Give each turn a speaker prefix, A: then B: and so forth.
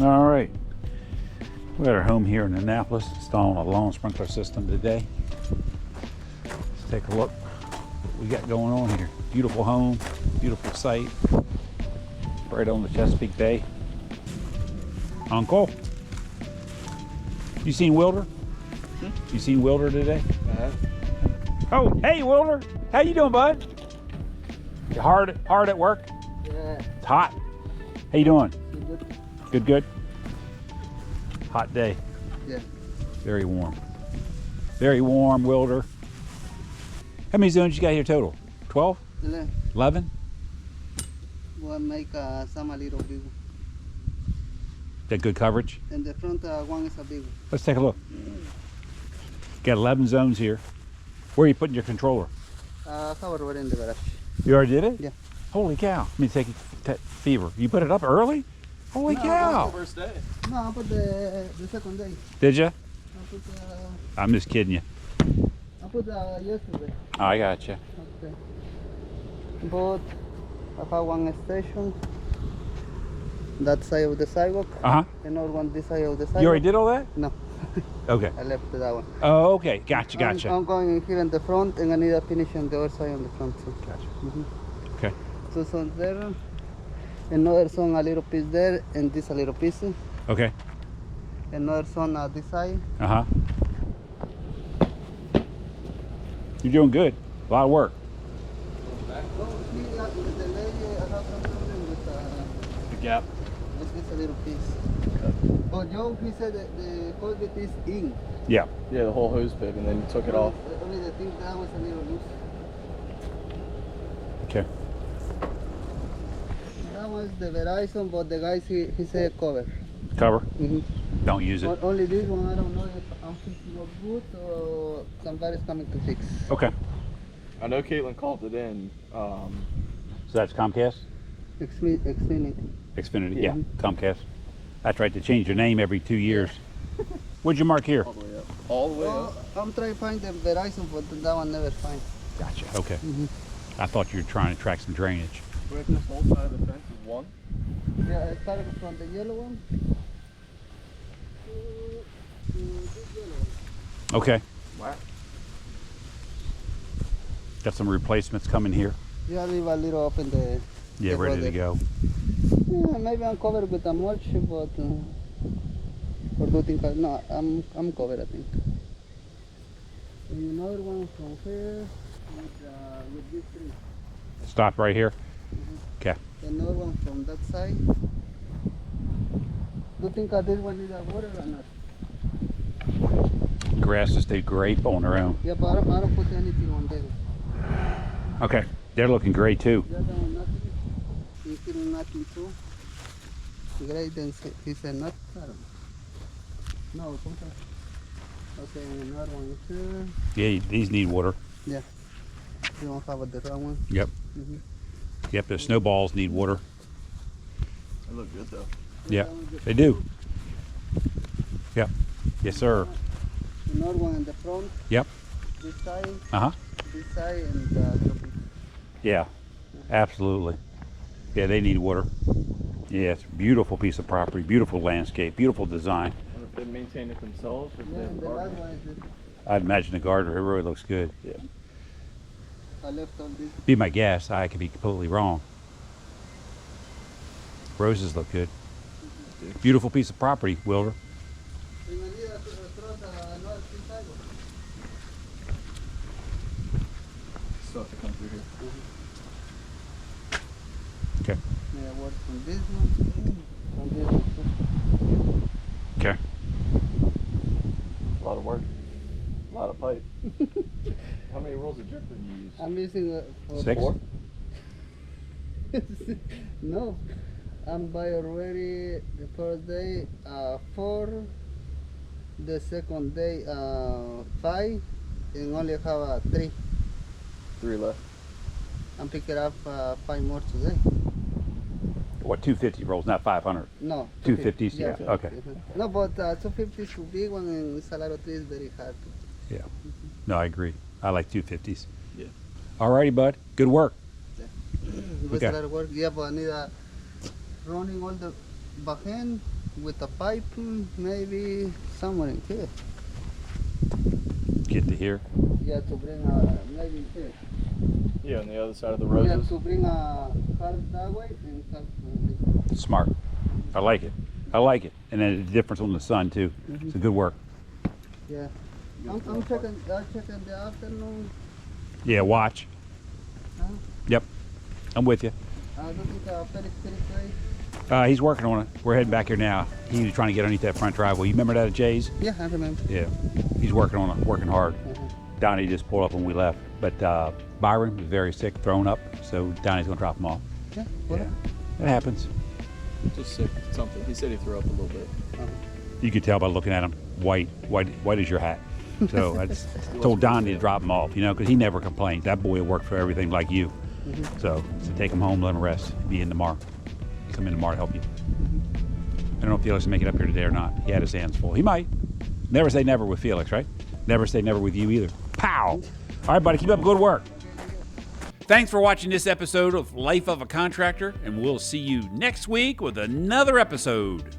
A: All right, we're at our home here in Annapolis, installing a lawn sprinkler system today. Let's take a look what we got going on here. Beautiful home, beautiful site, right on the Chesapeake Bay. Uncle, you seen Wilder? You seen Wilder today? Oh, hey Wilder, how you doing, bud? You hard at work?
B: Yeah.
A: It's hot. How you doing?
B: Good.
A: Good. Hot day.
B: Yeah.
A: Very warm. Very warm, Wilder. How many zones you got here total? 12? 11?
B: One make some a little big.
A: That good coverage?
B: And the front one is a big one.
A: Let's take a look. Got 11 zones here. Where are you putting your controller?
B: Cover in the garage.
A: You already did it?
B: Yeah.
A: Holy cow. Let me take fever. You put it up early? Holy cow.
C: First day.
B: No, I put the second day.
A: Did you?
B: I put
A: I'm just kidding you.
B: Yesterday.
A: Oh, I got you.
B: Okay. But I have one station that side of the sidewalk.
A: Uh-huh.
B: Another one this side of the sidewalk.
A: You already did all that?
B: No.
A: Okay.
B: I left that one.
A: Oh, okay. Gotcha.
B: I'm going in here in the front and I need to finish on the other side on the front too.
A: Gotcha.
B: Mm-hmm.
A: Okay.
B: Two songs there. Another song a little piece there and this a little piece.
A: Okay.
B: Another song this side.
A: Uh-huh. You're doing good. A lot of work.
B: The lady, I have some problem with
C: The gap.
B: this a little piece. But Joe, he said that the culvert is in.
A: Yeah.
C: Yeah, the whole hose bib, and then you took it off.
B: Only the thing that was a little loose.
A: Okay.
B: That was the Verizon, but the guys, he said cover.
A: Cover.
B: Mm-hmm.
A: Don't use it.
B: Only this one, I don't know if I'm fixing up good or somebody's coming to fix.
A: Okay.
C: I know Caitlin called it in.
A: So that's Comcast?
B: Xfinity.
A: Xfinity,
C: Yeah.
A: yeah. Comcast. That's right, they change your name every 2 years. What'd you mark here?
C: All the way up. All the way up.
B: I'm trying to find the Verizon, but that one never find.
A: Gotcha, okay.
B: Mm-hmm.
A: I thought you were trying to track some drainage.
C: Wait, this whole side of the fence is one?
B: Yeah, I started from the yellow one to this yellow one.
A: Okay.
C: Wow.
A: Got some replacements coming here.
B: Yeah, leave a little up in the.
A: Yeah,
B: the
A: ready to
B: border.
A: go.
B: Yeah, maybe I'm covered with a mulch, but or do you think no? I'm covered, I think. And another one from here with this tree.
A: Stop right here. Okay.
B: Another one from that side. Do you think this one needs a water or not?
A: Grass just stay great on their own.
B: Yeah, but I don't put anything on there.
A: Okay. They're looking great too.
B: The other one nothing. He's doing nothing too. Great, then he said not. I don't know. No, okay, another one here.
A: Yeah, these need water.
B: Yeah. You don't have the wrong one.
A: Yep.
B: Mm-hmm.
A: Yep, the snowballs need water.
C: They look good though.
A: Yeah, they do. Yep. Yes, sir.
B: Another one in the front.
A: Yep.
B: This side.
A: Uh-huh.
B: This side and the little bit.
A: Yeah, absolutely. Yeah, they need water. Yeah, it's a beautiful piece of property, beautiful landscape, beautiful design.
C: I wonder if they maintain it themselves or if
B: Yeah,
C: they have
B: and
C: a
B: the last
C: gardener.
B: one is this.
A: I'd imagine the gardener, it really looks good.
C: Yeah.
B: I left all this.
A: Be my guess, I could be completely wrong. Roses look good. Beautiful piece of property, Wilder.
C: Still have to come through here.
A: Okay.
B: Yeah, work from this one. From this one too.
A: Okay.
C: A lot of work. A lot of pipe. How many rolls of drip did you use?
B: I'm using for
A: 6?
C: 4?
B: No, I'm by already the first day 4, the second day 5, and only have 3.
C: 3 left.
B: I'm picking up 5 more today.
A: What, 250 rolls, not 500?
B: No.
A: 250s? Yeah, okay.
B: No, but 250 is too big one, and salary 3 is very hard.
A: Yeah. No, I agree. I like 250s.
C: Yeah.
A: Alrighty, bud. Good work.
B: With
A: Okay.
B: a lot of work. Yeah, but I need running all the behind with a pipe, maybe somewhere in here.
A: Get to here.
B: Yeah, to bring maybe here.
C: Yeah, on the other side of the
B: Yeah,
C: roses.
B: to bring a car that way and car from this.
A: Smart. I like it. I like it. And then the difference on the sun too. It's a good work.
B: Yeah. I'm checking the afternoon.
A: Yeah, watch.
B: Huh?
A: Yep. I'm with you.
B: I don't think Felix place.
A: He's working on it. We're heading back here now. He was trying to get underneath that front driveway. You remember that at Jay's?
B: Yeah, I remember.
A: Yeah. He's working on it, working hard.
B: Uh-huh.
A: Donnie just pulled up when we left. But Byron was very sick, thrown up. So Donnie's going to drop him off.
B: Yeah, what?
A: It happens.
C: Just sick, something. He said he threw up a little bit.
A: You could tell by looking at him. White as your hat. So I just told Donnie to drop him off, you know, because he never complained. That boy worked for everything like you. So take him home, let him rest. Be in tomorrow. Come in tomorrow to help you. I don't know if Felix will make it up here today or not. He had his hands full. He might. Never say never with Felix, right? Never say never with you either. Pow! All right, buddy, keep up good work. Thanks for watching this episode of Life of a Contractor, and we'll see you next week with another episode.